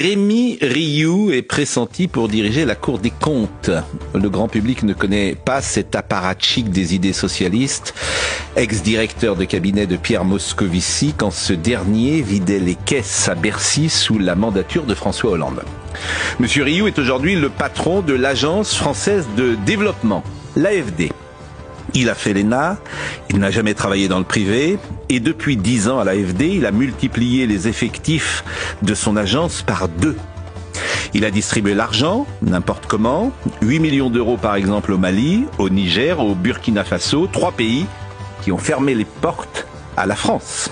Rémi Rioux est pressenti pour diriger la Cour des comptes. Le grand public ne connaît pas cet apparatchik des idées socialistes, ex-directeur de cabinet de Pierre Moscovici, quand ce dernier vidait les caisses à Bercy sous la mandature de François Hollande. Monsieur Rioux est aujourd'hui le patron de l'Agence française de développement, l'AFD. Il a fait l'ENA, il n'a jamais travaillé dans le privé, et depuis 10 ans à l'AFD, il a multiplié les effectifs de son agence par 2. Il a distribué l'argent, n'importe comment, 8 millions d'euros par exemple au Mali, au Niger, au Burkina Faso, 3 pays qui ont fermé les portes à la France.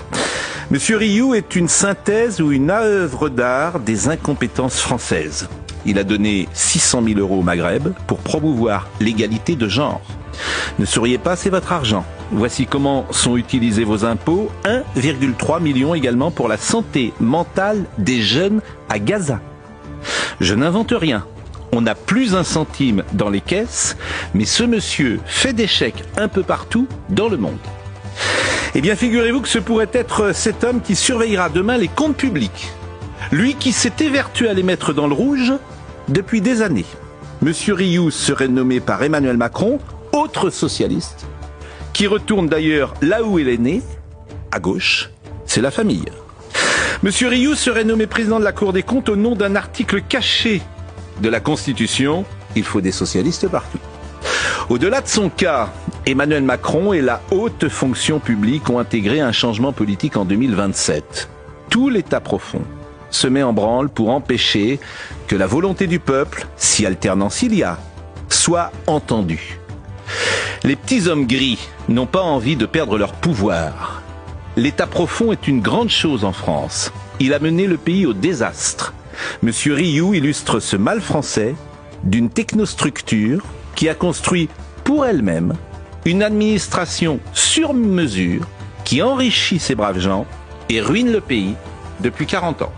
Monsieur Rioux est une synthèse ou une œuvre d'art des incompétences françaises. Il a donné 600 000 euros au Maghreb pour promouvoir l'égalité de genre. Ne souriez pas, c'est votre argent. Voici comment sont utilisés vos impôts. 1,3 million également pour la santé mentale des jeunes à Gaza. Je n'invente rien. On n'a plus un centime dans les caisses, mais ce monsieur fait des chèques un peu partout dans le monde. Eh bien, figurez-vous que ce pourrait être cet homme qui surveillera demain les comptes publics. Lui qui s'est évertué à les mettre dans le rouge depuis des années. Monsieur Rioux serait nommé par Emmanuel Macron, autre socialiste, qui retourne d'ailleurs là où il est né, à gauche, c'est la famille. Monsieur Rioux serait nommé président de la Cour des comptes au nom d'un article caché de la Constitution. Il faut des socialistes partout. Au-delà de son cas, Emmanuel Macron et la haute fonction publique ont intégré un changement politique en 2027. Tout l'État profond se met en branle pour empêcher que la volonté du peuple, si alternance il y a, soit entendue. Les petits hommes gris n'ont pas envie de perdre leur pouvoir. L'État profond est une grande chose en France. Il a mené le pays au désastre. Monsieur Rioux illustre ce mal français d'une technostructure qui a construit pour elle-même une administration sur mesure qui enrichit ces braves gens et ruine le pays depuis 40 ans.